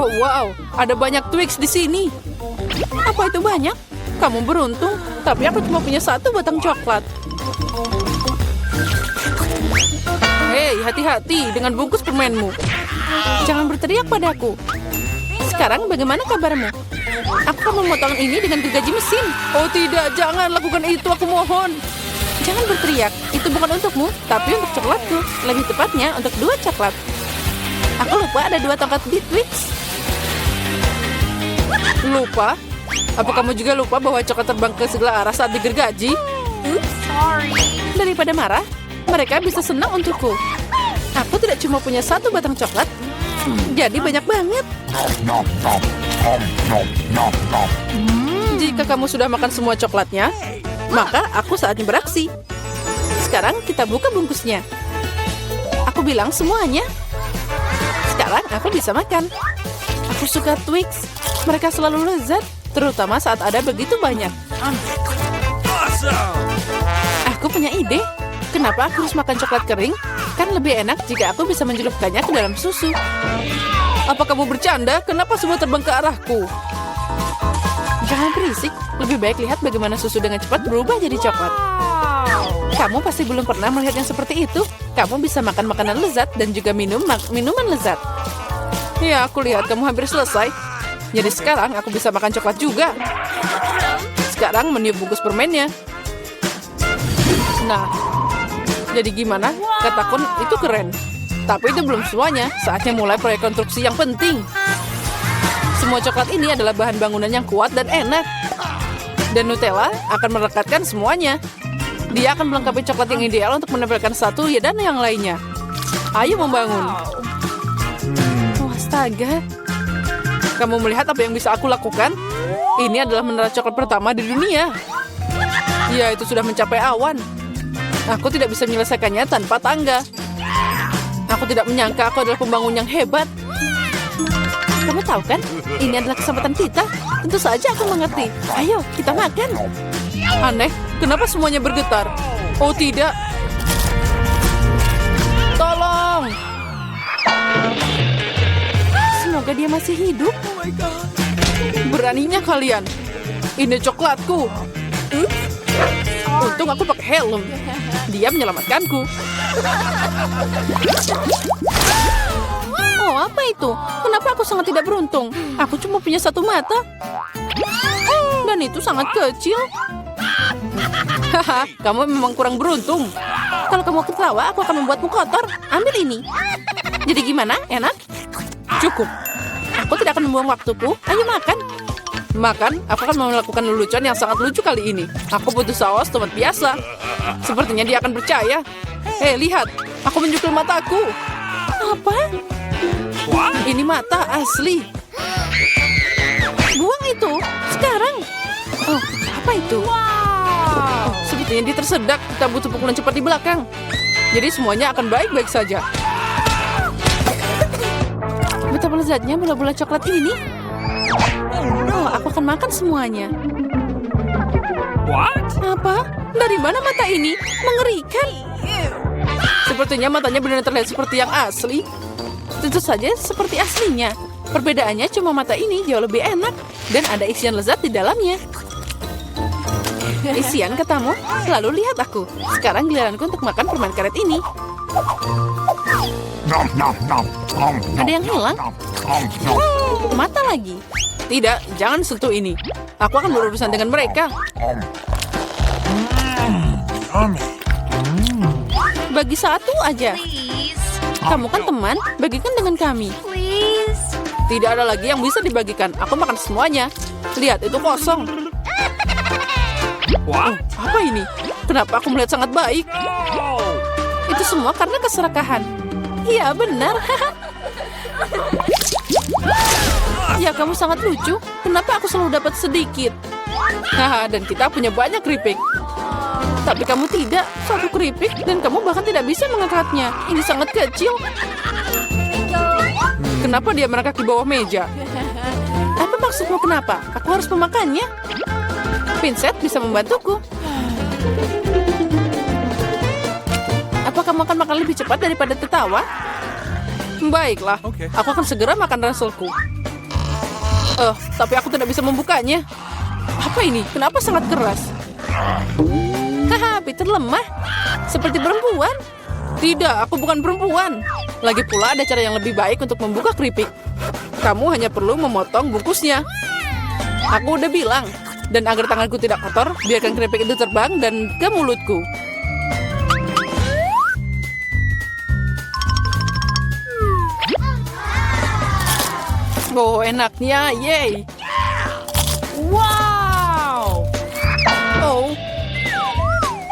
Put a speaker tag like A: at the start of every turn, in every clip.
A: Oh, wow. Ada banyak Twix di sini. Apa itu banyak? Kamu beruntung, tapi aku cuma punya satu batang coklat. Hei, hati-hati dengan bungkus permenmu. Jangan berteriak padaku. Sekarang bagaimana kabarmu? Aku akan memotong ini dengan gergaji mesin. Oh tidak, jangan lakukan itu, aku mohon. Jangan berteriak, itu bukan untukmu, tapi untuk coklatku. Lebih tepatnya, untuk 2 coklat. Aku lupa ada 2 tongkat di Twix. Lupa? Apa kamu juga lupa bahwa coklat terbang ke segala arah saat digergaji?
B: Sorry.
A: Daripada marah, mereka bisa senang untukku. Aku tidak cuma punya 1 batang coklat, jadi banyak banget. Jika kamu sudah makan semua coklatnya, maka aku saatnya beraksi. Sekarang kita buka bungkusnya. Aku bilang semuanya. Sekarang aku bisa makan. Aku suka Twix. Mereka selalu lezat, terutama saat ada begitu banyak. Aku punya ide. Kenapa aku harus makan coklat kering? Kan lebih enak jika aku bisa mencelupkannya ke dalam susu. Apa kamu bercanda? Kenapa semua terbang ke arahku? Jangan berisik. Lebih baik lihat bagaimana susu dengan cepat berubah jadi coklat. Kamu pasti belum pernah melihat yang seperti itu. Kamu bisa makan makanan lezat dan juga minuman lezat. Ya, aku lihat kamu hampir selesai. Jadi sekarang aku bisa makan coklat juga. Sekarang meniup bungkus permennya. Nah, jadi gimana? Katakan itu keren. Tapi itu belum semuanya. Saatnya mulai proyek konstruksi yang penting. Semua coklat ini adalah bahan bangunan yang kuat dan enak. Dan Nutella akan merekatkan semuanya. Dia akan melengkapi coklat yang ideal untuk menempelkan satu dan yang lainnya. Ayo membangun. Oh, astaga. Kamu melihat apa yang bisa aku lakukan? Ini adalah menara coklat pertama di dunia. Ya, itu sudah mencapai awan. Aku tidak bisa menyelesaikannya tanpa tangga. Aku tidak menyangka aku adalah pembangun yang hebat. Kamu tahu kan? Ini adalah kesempatan kita. Tentu saja aku mengerti. Ayo, kita makan. Aneh, kenapa semuanya bergetar? Oh tidak. Tolong. Semoga dia masih hidup. Beraninya kalian. Ini coklatku. Untung aku pakai helm. Dia menyelamatkanku. Oh, apa itu? Kenapa aku sangat tidak beruntung? Aku cuma punya 1 mata. Dan itu sangat kecil. Haha, kamu memang kurang beruntung. Kalau kamu ketawa, aku akan membuatmu kotor. Ambil ini. Jadi gimana? Enak? Cukup. Aku tidak akan membuang waktuku. Ayo makan. Makan, aku akan melakukan lelucon yang sangat lucu kali ini. Aku butuh saus tomat biasa. Sepertinya dia akan percaya. Hei, lihat. Aku menjukul mataku. Apa? Ini mata asli. Buang itu. Sekarang. Oh, apa itu? Oh, sepertinya dia tersedak. Kita butuh pukulan cepat di belakang. Jadi semuanya akan baik-baik saja. Betapa lezatnya bola-bola coklat ini. Oh, aku akan makan semuanya.
C: What?
A: Apa? Dari mana mata ini? Mengerikan. Sepertinya matanya benar-benar terlihat seperti yang asli. Tentu saja seperti aslinya. Perbedaannya cuma mata ini jauh lebih enak. Dan ada isian lezat di dalamnya. Isian katamu? Lalu lihat aku. Sekarang giliranku untuk makan permen karet ini. Ada yang hilang? Mata lagi. Tidak, jangan sentuh ini. Aku akan berurusan dengan mereka. Bagi 1 aja.
B: Please.
A: Kamu kan teman, bagikan dengan kami.
B: Please.
A: Tidak ada lagi yang bisa dibagikan. Aku makan semuanya. Lihat, itu kosong.
C: What?
A: Apa ini? Kenapa aku melihat sangat baik? Itu semua karena keserakahan. Iya, benar. Ya, kamu sangat lucu. Kenapa aku selalu dapat sedikit? Haha, dan kita punya banyak keripik. Tapi kamu tidak. 1 keripik, dan kamu bahkan tidak bisa mengangkatnya. Ini sangat kecil. Kenapa dia merangkak di bawah meja? Apa maksudmu kenapa? Aku harus memakannya. Pinset bisa membantuku. Apa kamu akan makan lebih cepat daripada tertawa? Baiklah, aku akan segera makan ranselku. Tapi aku tidak bisa membukanya. Apa ini? Kenapa sangat keras? Haha, Peter lemah. Seperti perempuan. Tidak, aku bukan perempuan. Lagi pula ada cara yang lebih baik untuk membuka keripik. Kamu hanya perlu memotong bungkusnya. Aku udah bilang. Dan agar tanganku tidak kotor, biarkan keripik itu terbang dan ke mulutku. Oh, enaknya, yay! Wow!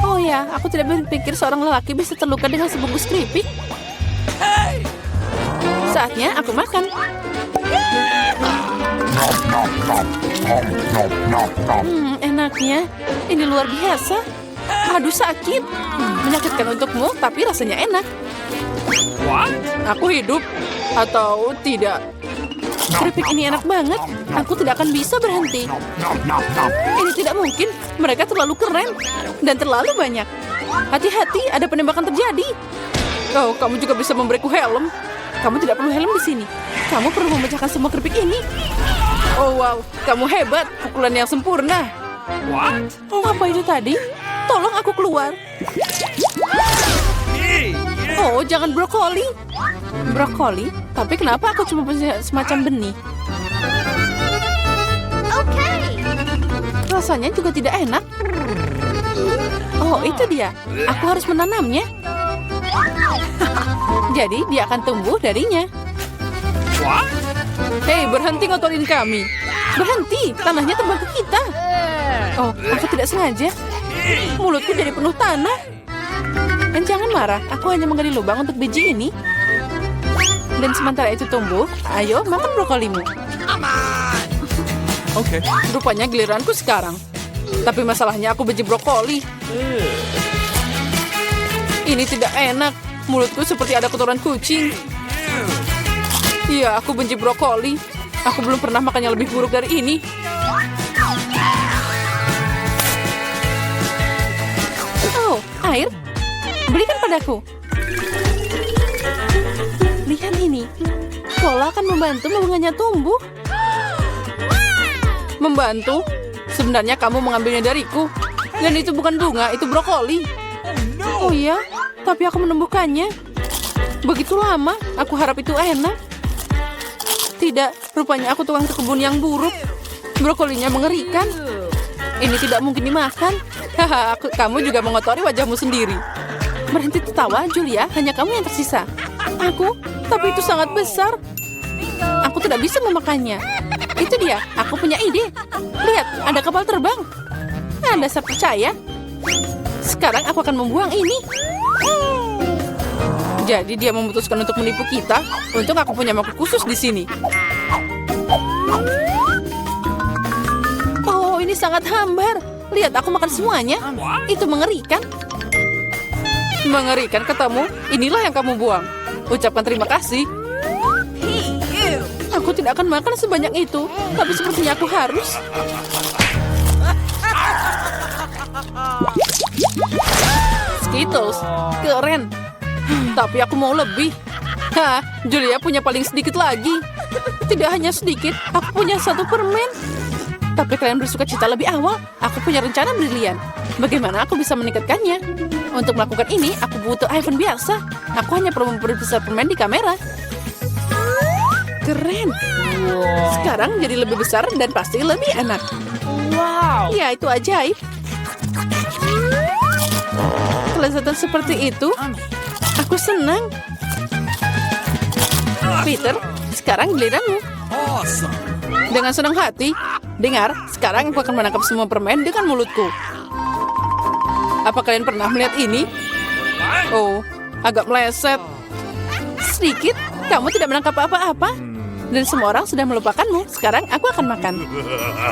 A: Oh ya, aku tidak berpikir seorang lelaki bisa terluka dengan sebungkus keripik. Saatnya aku makan. Enaknya. Ini luar biasa. Aduh, sakit. Menyakitkan untukmu, tapi rasanya enak. Aku hidup atau tidak? Keripik ini enak banget. Aku tidak akan bisa berhenti. Ini tidak mungkin. Mereka terlalu keren dan terlalu banyak. Hati-hati, ada penembakan terjadi. Oh, kamu juga bisa memberiku helm. Kamu tidak perlu helm di sini. Kamu perlu memecahkan semua keripik ini. Oh wow, kamu hebat. Pukulan yang sempurna. Apa itu tadi? Tolong aku keluar. Oh, jangan brokoli. Brokoli? Tapi kenapa aku cuma punya semacam benih? Rasanya juga tidak enak. Oh, itu dia. Aku harus menanamnya. Jadi dia akan tumbuh darinya. Hei, berhenti ngotorin kami. Berhenti, tanahnya terbang ke kita. Oh, aku tidak sengaja. Mulutku jadi penuh tanah. Dan jangan marah, aku hanya menggali lubang untuk biji ini. Dan sementara itu tumbuh, ayo makan brokolimu.
C: Oke.
A: Rupanya giliranku sekarang. Tapi masalahnya aku benci brokoli. Ini tidak enak. Mulutku seperti ada kotoran kucing. Iya, aku benci brokoli. Aku belum pernah makan yang lebih buruk dari ini. Oh, air. Berikan padaku. Lihat ini. Cola akan membantu bunganya tumbuh. Membantu? Sebenarnya kamu mengambilnya dariku. Dan itu bukan bunga, itu brokoli. Oh iya, tapi aku menumbuhkannya. Begitu lama, aku harap itu enak. Tidak, rupanya aku tukang kebun yang buruk. Brokolinya mengerikan. Ini tidak mungkin dimakan. Haha, kamu juga mengotori wajahmu sendiri. Berhenti tertawa, Julia. Hanya kamu yang tersisa. Aku? Tapi itu sangat besar. Aku tidak bisa memakannya. Itu dia, aku punya ide. Lihat, ada kapal terbang. Anda saya percaya. Sekarang aku akan membuang ini. Jadi dia memutuskan untuk menipu kita. Untung aku punya mangkuk khusus di sini. Oh, ini sangat hambar. Lihat, aku makan semuanya. Itu mengerikan. Mengerikan katamu? Inilah yang kamu buang. Ucapkan terima kasih. Aku tidak akan makan sebanyak itu. Tapi sepertinya aku harus. Skittles, keren. Tapi aku mau lebih. Julia punya paling sedikit lagi. Tidak hanya sedikit, aku punya 1 permen. Tapi kalian bersuka cita lebih awal. Aku punya rencana brilian. Bagaimana aku bisa meningkatkannya? Untuk melakukan ini, aku butuh iPhone biasa. Aku hanya perlu memperbesar permen di kamera. Keren. Sekarang jadi lebih besar dan pasti lebih enak.
C: Wow.
A: Ya, itu ajaib. Kelezatan seperti itu, aku senang. Peter, sekarang giliranmu.
C: Awesome.
A: Dengan senang hati. Dengar, sekarang aku akan menangkap semua permen dengan mulutku. Apa kalian pernah melihat ini? Oh, agak meleset. Sedikit, kamu tidak menangkap apa-apa. Dan semua orang sudah melupakanmu. Sekarang aku akan makan.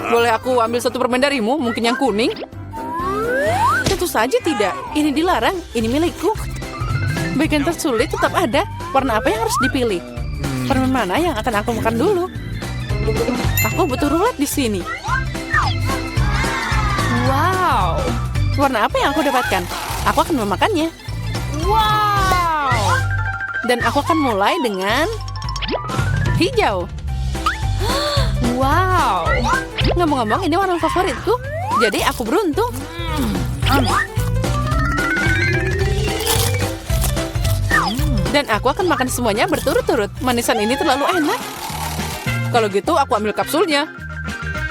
A: Boleh aku ambil 1 permen darimu? Mungkin yang kuning? Tentu saja tidak. Ini dilarang. Ini milikku. Bagian tersulit tetap ada. Warna apa yang harus dipilih? Permen mana yang akan aku makan dulu? Aku butuh rulet di sini. Wow. Warna apa yang aku dapatkan? Aku akan memakannya. Wow. Dan aku akan mulai dengan hijau.
B: Wow.
A: Ngomong-ngomong, ini warna favoritku. Jadi aku beruntung. Dan aku akan makan semuanya berturut-turut. Manisan ini terlalu enak. Kalau gitu, aku ambil kapsulnya.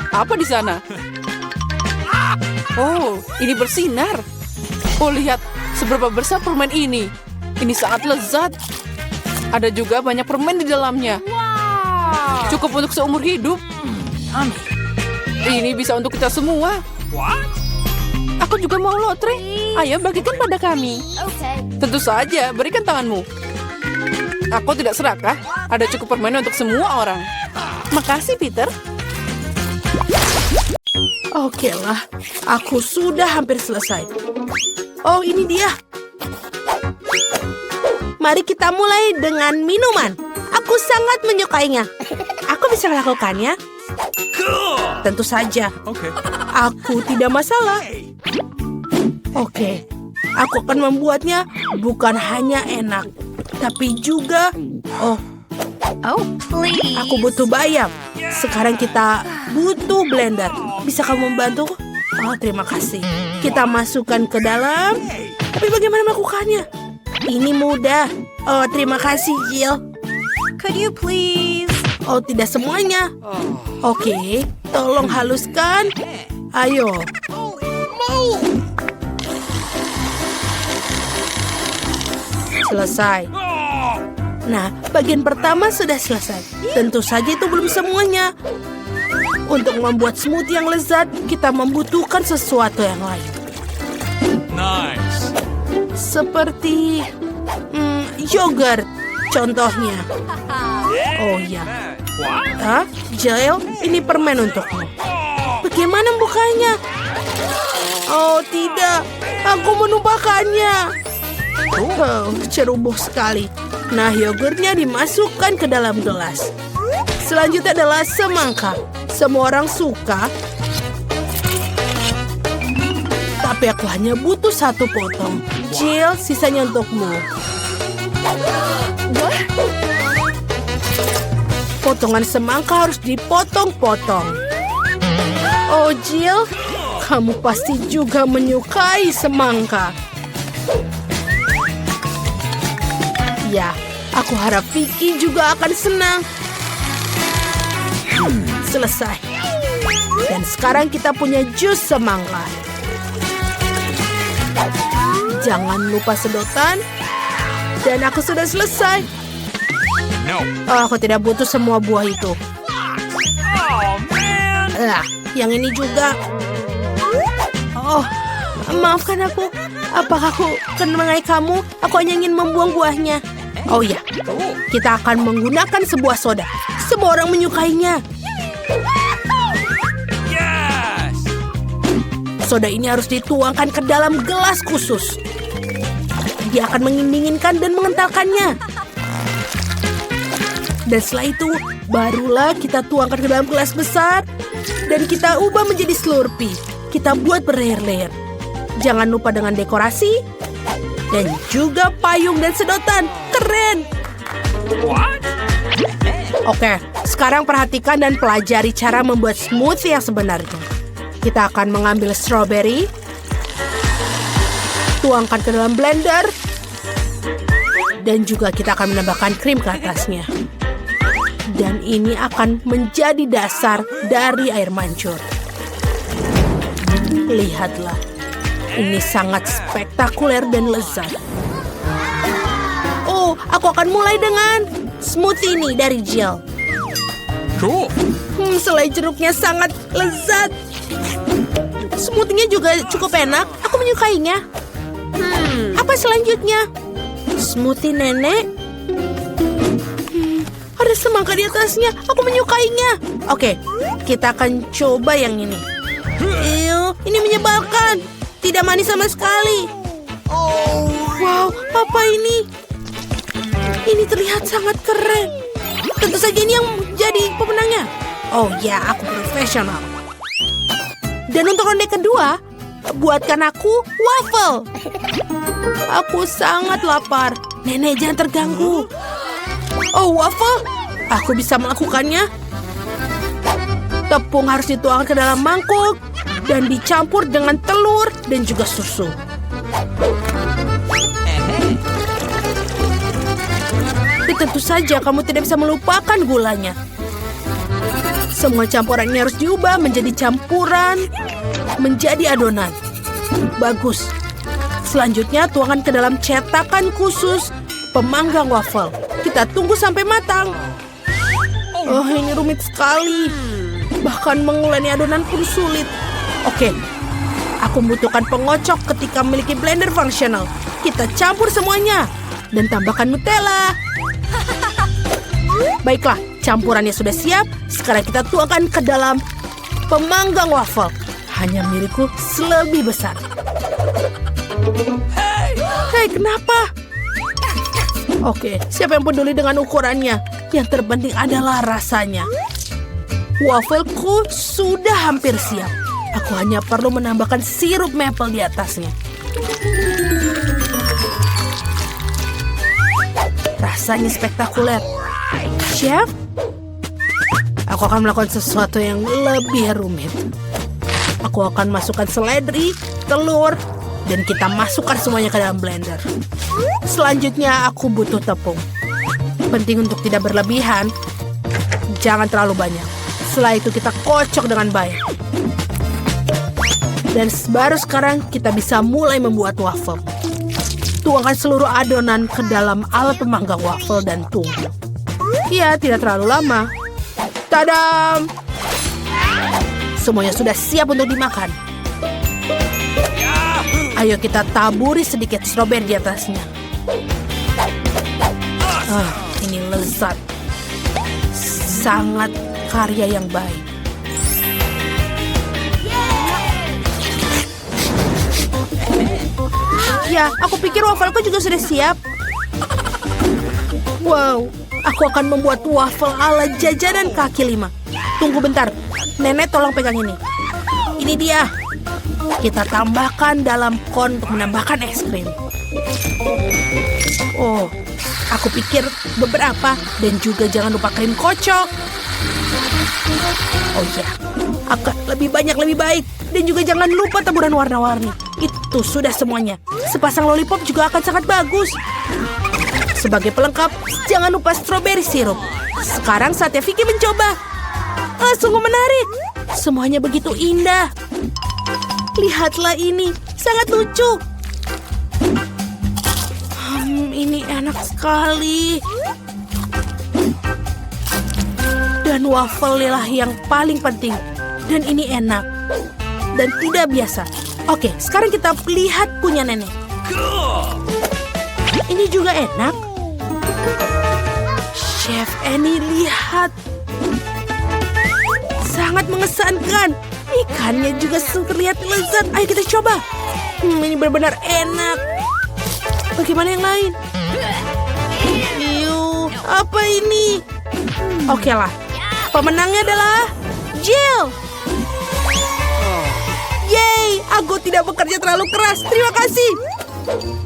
A: Apa di sana? Oh, ini bersinar. Oh, lihat seberapa besar permen ini. Ini sangat lezat. Ada juga banyak permen di dalamnya.
B: Wow.
A: Cukup untuk seumur hidup. Ini bisa untuk kita semua. Aku juga mau lotre. Ayo bagikan pada kami.
B: Okay.
A: Tentu saja, berikan tanganmu. Aku tidak serakah. Ada cukup permen untuk semua orang. Makasih, Peter.
D: Oke lah, aku sudah hampir selesai. Oh, ini dia. Mari kita mulai dengan minuman. Aku sangat menyukainya. Aku bisa melakukannya? Tentu saja.
C: Okay.
D: Aku tidak masalah. Oke, aku akan membuatnya bukan hanya enak, tapi juga...
B: Oh, please.
D: Aku butuh bayam. Sekarang kita butuh blender. Bisa kamu membantu? Oh, terima kasih. Kita masukkan ke dalam. Tapi bagaimana melakukannya? Ini mudah. Oh, terima kasih, Jill.
B: Could you please?
D: Oh, tidak semuanya. Oke, tolong haluskan. Ayo. Selesai. Nah, bagian pertama sudah selesai. Tentu saja itu belum semuanya. Untuk membuat smoothie yang lezat, kita membutuhkan sesuatu yang lain.
C: Nice.
D: Seperti yogurt, contohnya. Oh ya. Ah, Jill, ini permen untukmu. Bagaimana bukanya? Oh tidak, aku menumpahkannya. Oh, ceroboh sekali. Nah, yogurtnya dimasukkan ke dalam gelas. Selanjutnya adalah semangka. Semua orang suka. Tapi aku hanya butuh satu potong. Jill, sisanya untukmu. Potongan semangka harus dipotong-potong. Oh, Jill, kamu pasti juga menyukai semangka. Ya, aku harap Vicky juga akan senang. Selesai. Dan sekarang kita punya jus semangka. Jangan lupa sedotan. Dan aku sudah selesai.
C: No.
D: Oh, aku tidak butuh semua buah itu.
C: Oh, man.
D: Yang ini juga. Oh, maafkan aku. Apakah aku mengenai kamu? Aku hanya ingin membuang buahnya. Oh ya, kita akan menggunakan sebuah soda. Semua orang menyukainya.
C: Yes.
D: Soda ini harus dituangkan ke dalam gelas khusus. Dia akan mendinginkan dan mengentalkannya. Dan setelah itu, barulah kita tuangkan ke dalam gelas besar. Dan kita ubah menjadi Slurpee. Kita buat berlayer-layer. Jangan lupa dengan dekorasi. Dan juga payung dan sedotan. Keren!
C: What?
D: Oke, sekarang perhatikan dan pelajari cara membuat smoothie yang sebenarnya. Kita akan mengambil strawberry. Tuangkan ke dalam blender. Dan juga kita akan menambahkan krim ke atasnya. Dan ini akan menjadi dasar dari air mancur. Lihatlah, ini sangat spektakuler dan lezat. Oh, aku akan mulai dengan smoothie ini dari Jill.
C: Cool.
D: Selai jeruknya sangat lezat. Smoothie-nya juga cukup enak. Aku menyukainya. Apa selanjutnya? Smoothie nenek. Ada semangka di atasnya. Aku menyukainya. Oke, kita akan coba yang ini. Ew, ini menyebalkan. Tidak manis sama sekali. Wow, apa ini? Ini terlihat sangat keren. Tentu saja ini yang jadi pemenangnya. Oh ya, aku profesional. Dan untuk ronde kedua, buatkan aku waffle. Aku sangat lapar. Nenek, jangan terganggu. Oh, waffle. Aku bisa melakukannya. Tepung harus dituangkan ke dalam mangkuk dan dicampur dengan telur dan juga susu. Dan tentu saja kamu tidak bisa melupakan gulanya. Semua campuran ini harus diubah menjadi campuran, menjadi adonan. Bagus. Selanjutnya tuangkan ke dalam cetakan khusus pemanggang waffle. Kita tunggu sampai matang. Oh, ini rumit sekali. Bahkan menguleni adonan pun sulit. Oke, aku membutuhkan pengocok ketika memiliki blender fungsional. Kita campur semuanya dan tambahkan Nutella. Baiklah, campurannya sudah siap. Sekarang kita tuangkan ke dalam pemanggang waffle. Hanya milikku lebih besar. Hei, kenapa? Oke, siapa yang peduli dengan ukurannya? Yang terpenting adalah rasanya. Wafelku sudah hampir siap. Aku hanya perlu menambahkan sirup maple di atasnya. Rasanya spektakuler. Chef, aku akan melakukan sesuatu yang lebih rumit. Aku akan masukkan seledri, telur, dan kita masukkan semuanya ke dalam blender. Selanjutnya aku butuh tepung. Penting untuk tidak berlebihan. Jangan terlalu banyak. Setelah itu kita kocok dengan baik. Dan baru sekarang kita bisa mulai membuat waffle. Tuangkan seluruh adonan ke dalam alat pemanggang waffle dan tunggu. Ya, tidak terlalu lama. Tadam! Semuanya sudah siap untuk dimakan. Ayo kita taburi sedikit stroberi di atasnya. Ini lezat. Sangat karya yang baik. Ya, aku pikir wafelku juga sudah siap. Wow, aku akan membuat waffle ala jajanan kaki lima. Tunggu bentar, nenek tolong pegang ini. Ini dia. Kita tambahkan dalam kon untuk menambahkan es krim. Oh, aku pikir beberapa dan juga jangan lupa krim kocok. Oh ya, akan lebih banyak lebih baik. Dan juga jangan lupa taburan warna-warni. Itu sudah semuanya. Sepasang lollipop juga akan sangat bagus. Sebagai pelengkap, jangan lupa strawberry sirup. Sekarang saatnya Vicky mencoba. Sungguh menarik. Semuanya begitu indah. Lihatlah ini, sangat lucu. Ini enak sekali. Dan waffle lah yang paling penting. Dan ini enak. Dan tidak biasa. Oke, sekarang kita lihat punya nenek. Ini juga enak. Chef Annie, lihat. Sangat mengesankan. Ikannya juga terlihat lezat. Ayo kita coba. Ini benar-benar enak. Bagaimana yang lain? Apa ini? Oke lah. Pemenangnya adalah Jill. Yeay, aku tidak bekerja terlalu keras. Terima kasih.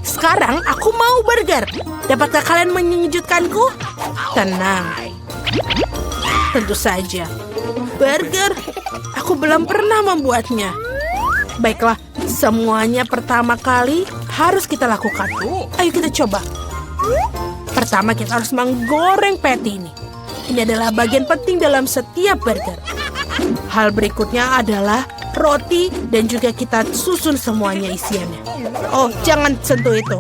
D: Sekarang aku mau burger. Dapatkah kalian mengejutkanku? Tenang. Tentu saja. Burger? Aku belum pernah membuatnya. Baiklah, semuanya pertama kali harus kita lakukan. Ayo kita coba. Pertama kita harus menggoreng patty ini. Ini adalah bagian penting dalam setiap burger. Hal berikutnya adalah roti dan juga kita susun semuanya isiannya. Oh, jangan sentuh itu.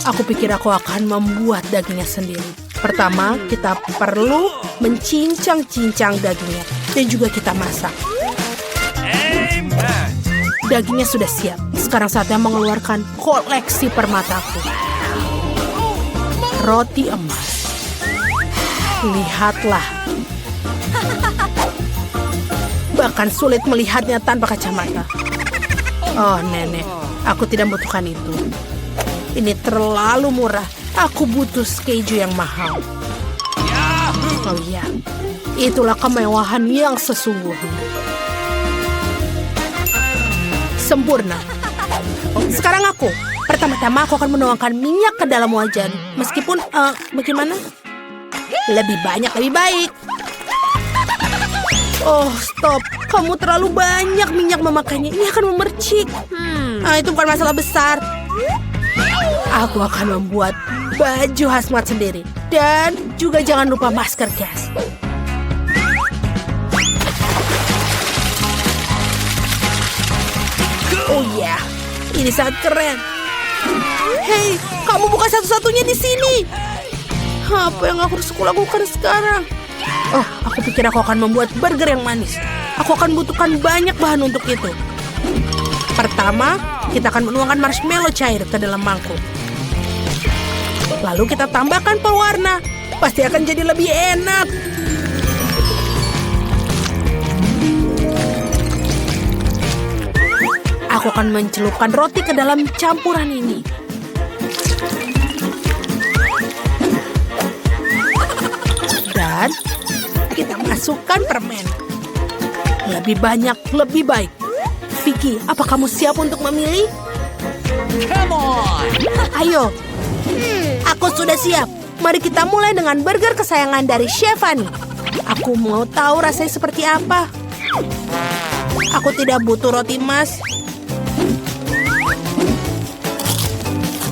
D: Aku pikir aku akan membuat dagingnya sendiri. Pertama, kita perlu mencincang-cincang dagingnya. Dan juga kita masak. Dagingnya sudah siap. Sekarang saatnya mengeluarkan koleksi permataku. Roti emas. Lihatlah. Bahkan sulit melihatnya tanpa kacamata. Oh, nenek. Aku tidak membutuhkan itu. Ini terlalu murah. Aku butuh keju yang mahal. Oh iya. Itulah kemewahan yang sesungguhnya. Sempurna. Sekarang aku. Pertama-tama aku akan menuangkan minyak ke dalam wajan. Meskipun, bagaimana? Lebih banyak lebih baik. Oh, stop. Kamu terlalu banyak minyak memakainya. Ini akan memercik. Itu bukan masalah besar. Aku akan membuat baju hazmat sendiri. Dan juga jangan lupa masker gas. Oh ya, ini sangat keren. Hei, kamu bukan satu-satunya di sini. Apa yang aku harus lakukan sekarang? Oh, aku pikir aku akan membuat burger yang manis. Aku akan butuhkan banyak bahan untuk itu. Pertama, kita akan menuangkan marshmallow cair ke dalam mangkuk. Lalu kita tambahkan pewarna. Pasti akan jadi lebih enak. Aku akan mencelupkan roti ke dalam campuran ini. Dan kita masukkan permen. Lebih banyak, lebih baik. Vicky, apa kamu siap untuk memilih?
C: Come on!
D: Ayo. Aku sudah siap. Mari kita mulai dengan burger kesayangan dari Chef Fanny. Aku mau tahu rasanya seperti apa. Aku tidak butuh roti emas.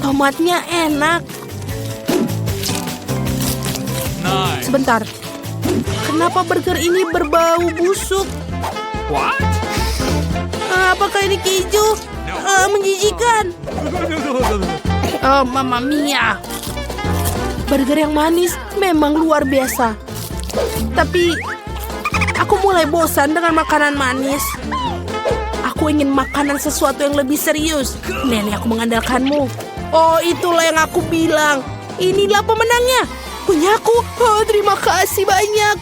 D: Tomatnya enak.
C: Nice.
D: Sebentar. Kenapa burger ini berbau busuk?
C: What?
D: Apakah ini keju? Menjijikan. Oh, Mamma Mia. Burger yang manis memang luar biasa. Tapi aku mulai bosan dengan makanan manis. Aku ingin makanan sesuatu yang lebih serius. Nenek, aku mengandalkanmu. Oh, itulah yang aku bilang. Inilah pemenangnya. Punyaku. Oh, terima kasih banyak.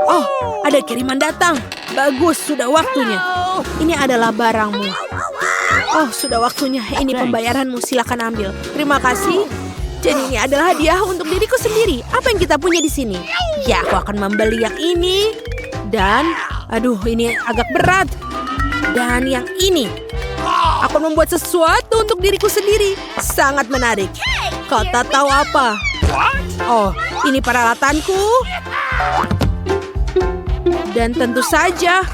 D: Oh, ada kiriman datang. Bagus, sudah waktunya. Ini adalah barangmu. Oh, sudah waktunya. Ini pembayaranmu. Silakan ambil. Terima kasih. Jadi ini adalah hadiah untuk diriku sendiri. Apa yang kita punya di sini? Ya, aku akan membeli yang ini. Dan, aduh, ini agak berat. Dan yang ini. Aku membuat sesuatu untuk diriku sendiri. Sangat menarik. Kau tak tahu apa? Oh, ini peralatanku. Dan tentu saja,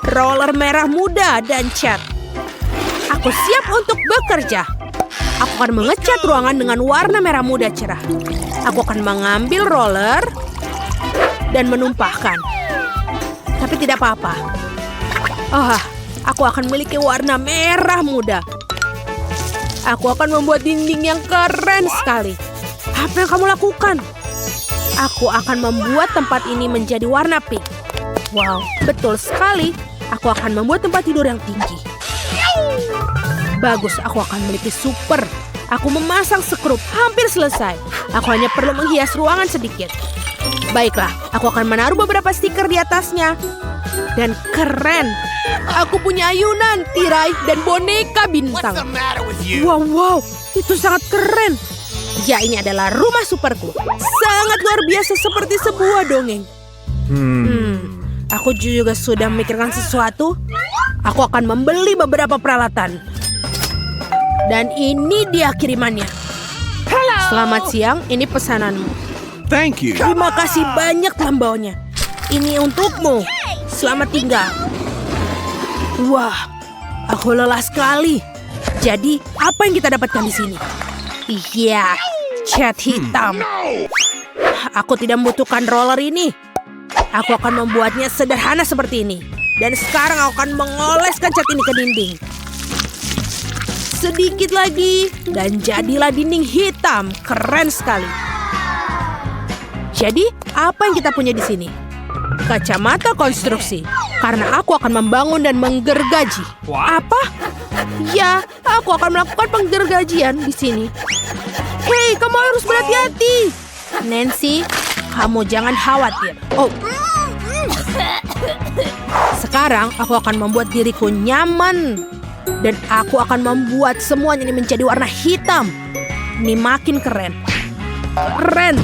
D: roller merah muda dan cat. Aku siap untuk bekerja. Aku akan mengecat ruangan dengan warna merah muda cerah. Aku akan mengambil roller dan menumpahkan. Tapi tidak apa-apa. Oh, aku akan memiliki warna merah muda. Aku akan membuat dinding yang keren sekali. Apa yang kamu lakukan? Aku akan membuat tempat ini menjadi warna pink. Wow, betul sekali. Aku akan membuat tempat tidur yang tinggi. Bagus, aku akan memiliki super. Aku memasang sekrup, hampir selesai. Aku hanya perlu menghias ruangan sedikit. Baiklah, aku akan menaruh beberapa stiker di atasnya. Dan keren. Aku punya ayunan, tirai, dan boneka bintang. Wow, itu sangat keren. Ya, ini adalah rumah superku. Sangat luar biasa seperti sebuah dongeng. Aku juga sudah memikirkan sesuatu. Aku akan membeli beberapa peralatan. Dan ini dia kirimannya. Selamat siang, ini pesananmu.
C: Thank you.
D: Terima kasih banyak lambaunya. Ini untukmu. Selamat tinggal. Wah, aku lelah sekali. Jadi, apa yang kita dapatkan di sini? Iya, cat hitam. Aku tidak membutuhkan roller ini. Aku akan membuatnya sederhana seperti ini. Dan sekarang aku akan mengoleskan cat ini ke dinding. Sedikit lagi. Dan jadilah dinding hitam. Keren sekali. Jadi, apa yang kita punya di sini? Kacamata konstruksi. Karena aku akan membangun dan menggergaji. Apa? Ya, aku akan melakukan penggergajian di sini. Hei, kamu harus berhati-hati. Nancy, kamu jangan khawatir. Oh. Sekarang aku akan membuat diriku nyaman. Dan aku akan membuat semuanya ini menjadi warna hitam. Ini makin keren. Keren.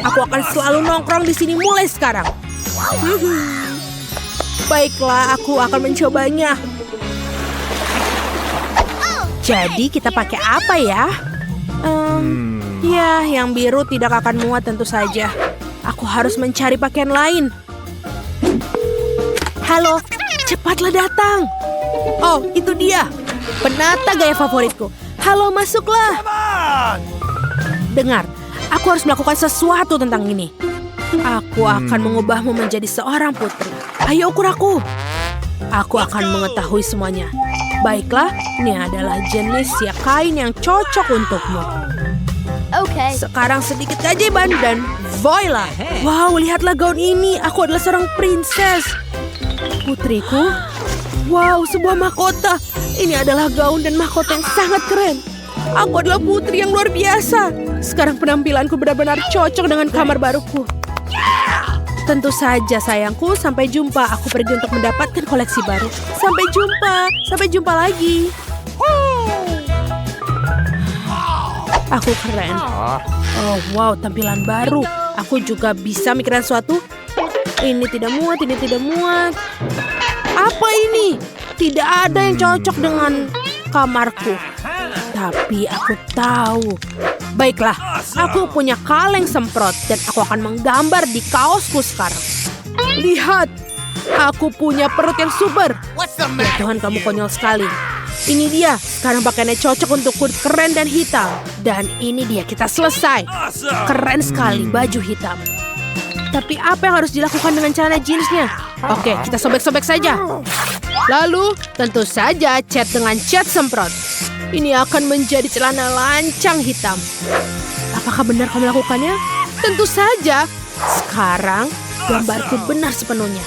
D: Aku akan selalu nongkrong di sini mulai sekarang. Baiklah, aku akan mencobanya. Jadi kita pakai apa ya? Ya, yang biru tidak akan muat tentu saja. Aku harus mencari pakaian lain. Halo, cepatlah datang. Oh, itu dia. Penata gaya favoritku. Halo, masuklah. Dengar, aku harus melakukan sesuatu tentang ini. Aku akan mengubahmu menjadi seorang putri. Ayo ukur aku. Aku akan mengetahui semuanya. Baiklah, ini adalah jenis siap kain yang cocok untukmu.
B: Okay.
D: Sekarang sedikit keajaiban dan voila. Wow, lihatlah gaun ini. Aku adalah seorang princess. Putriku. Wow, sebuah mahkota. Ini adalah gaun dan mahkota yang sangat keren. Aku adalah putri yang luar biasa. Sekarang penampilanku benar-benar cocok dengan kamar baruku. Tentu saja sayangku, sampai jumpa. Aku pergi untuk mendapatkan koleksi baru. Sampai jumpa. Sampai jumpa lagi. Aku keren. Oh wow, tampilan baru. Aku juga bisa mikirin sesuatu. Ini tidak muat, ini tidak muat. Apa ini? Tidak ada yang cocok dengan kamarku. Tapi aku tahu. Baiklah, aku punya kaleng semprot dan aku akan menggambar di kaosku sekarang. Lihat, aku punya perut yang super. Ya Tuhan, kamu konyol sekali. Ini dia, sekarang pakaiannya cocok untuk kulit keren dan hitam. Dan ini dia, kita selesai. Keren sekali baju hitam. Tapi apa yang harus dilakukan dengan celana jeansnya? Oke, kita sobek-sobek saja. Lalu, tentu saja cat dengan cat semprot. Ini akan menjadi celana lancang hitam. Apakah benar kamu melakukannya? Tentu saja. Sekarang, gambarku benar sepenuhnya.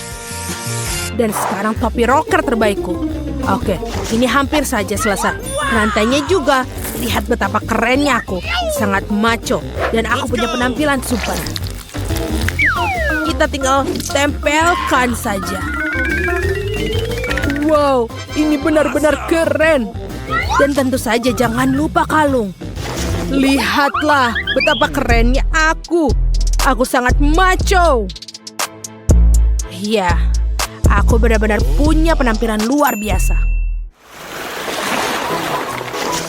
D: Dan sekarang topi rocker terbaikku. Oke, ini hampir saja selesai. Rantainya juga. Lihat betapa kerennya aku. Sangat macho. Dan aku punya penampilan super. Kita tinggal tempelkan saja. Wow, ini benar-benar keren. Dan tentu saja jangan lupa kalung. Lihatlah betapa kerennya aku. Aku sangat macho. Ya, aku benar-benar punya penampilan luar biasa.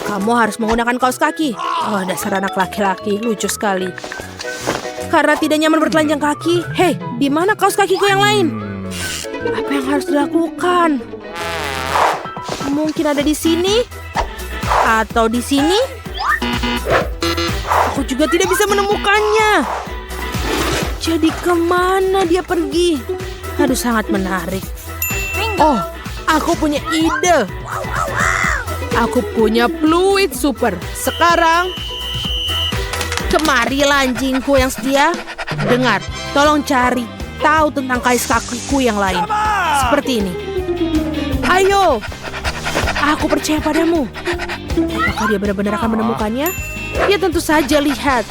D: Kamu harus menggunakan kaos kaki. Oh, dasar anak laki-laki, lucu sekali. Karena tidak nyaman bertelanjang kaki. Hei, di mana kaos kakiku yang lain? Apa yang harus dilakukan? Mungkin ada di sini? Atau di sini? Aku juga tidak bisa menemukannya. Jadi kemana dia pergi? Aduh, sangat menarik. Oh, aku punya ide. Aku punya fluid super. Sekarang, kemarilah anjingku yang setia. Dengar, tolong cari tahu tentang kaos kakiku yang lain. Seperti ini. Ayo, aku percaya padamu. Apakah dia benar-benar akan menemukannya? Ya tentu saja, lihat.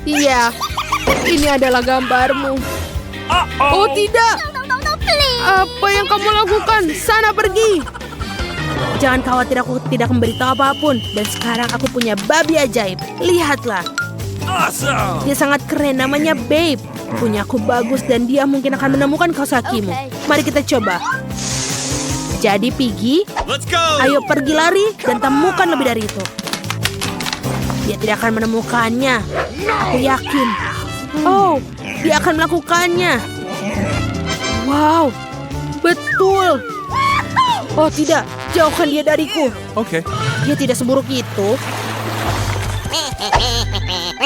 D: Iya, ini adalah gambarmu. Oh tidak. Apa yang kamu lakukan? Sana pergi. Jangan khawatir, aku tidak memberitahu apapun. Dan sekarang aku punya babi ajaib. Lihatlah. Dia sangat keren, namanya Babe. Punya aku bagus dan dia mungkin akan menemukan kaos kakimu. Mari kita coba. Jadi Piggy, ayo pergi lari dan temukan lebih dari itu. Dia tidak akan menemukannya. Aku yakin. Oh, dia akan melakukannya. Wow, betul. Oh tidak, jauhkan dia dariku.
C: Okay.
D: Dia tidak seburuk itu.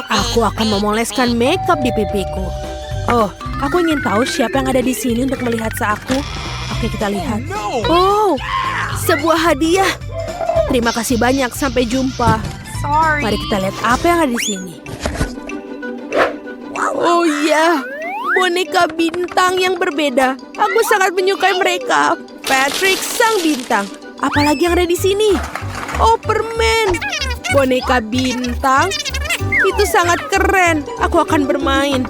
D: Aku akan memoleskan makeup di pipiku. Oh, aku ingin tahu siapa yang ada di sini untuk melihat aku. Oke, kita lihat. Oh, sebuah hadiah. Terima kasih banyak, sampai jumpa.
B: Sorry.
D: Mari kita lihat apa yang ada di sini. Oh ya, boneka bintang yang berbeda. Aku sangat menyukai mereka. Patrick sang bintang. Apalagi yang ada di sini? Oh, permen. Boneka bintang. Itu sangat keren. Aku akan bermain.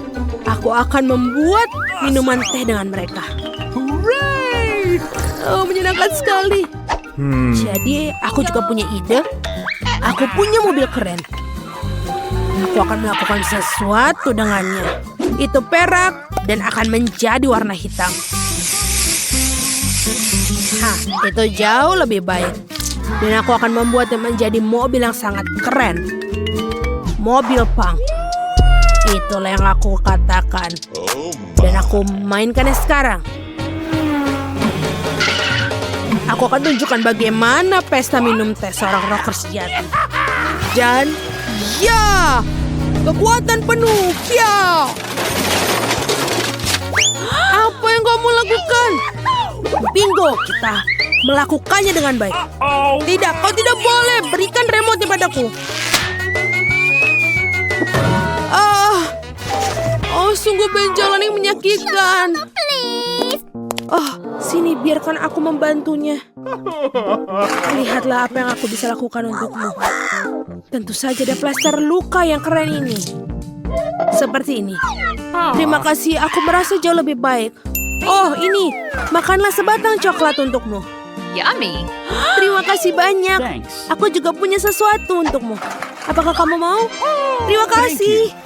D: Aku akan membuat minuman teh dengan mereka. Hooray! Oh, menyenangkan sekali. Jadi, aku juga punya ide. Aku punya mobil keren. Aku akan melakukan sesuatu dengannya. Itu perak dan akan menjadi warna hitam. Hah, itu jauh lebih baik. Dan aku akan membuatnya menjadi mobil yang sangat keren. Mobil punk. Itulah yang aku katakan. Dan aku mainkannya sekarang. Aku akan tunjukkan bagaimana pesta minum teh seorang rocker sejati. Dan ya, kekuatan penuh, ya. Apa yang kamu lakukan? Bingo, kita melakukannya dengan baik. Tidak, kau tidak boleh. Berikan remote padaku. Sungguh benjolan yang menyakitkan. Sini biarkan aku membantunya. Lihatlah apa yang aku bisa lakukan untukmu. Tentu saja ada plester luka yang keren ini. Seperti ini. Terima kasih, aku merasa jauh lebih baik. Oh, ini. Makanlah sebatang coklat untukmu.
B: Yummy.
D: Terima kasih banyak.
C: Thanks.
D: Aku juga punya sesuatu untukmu. Apakah kamu mau? Terima kasih.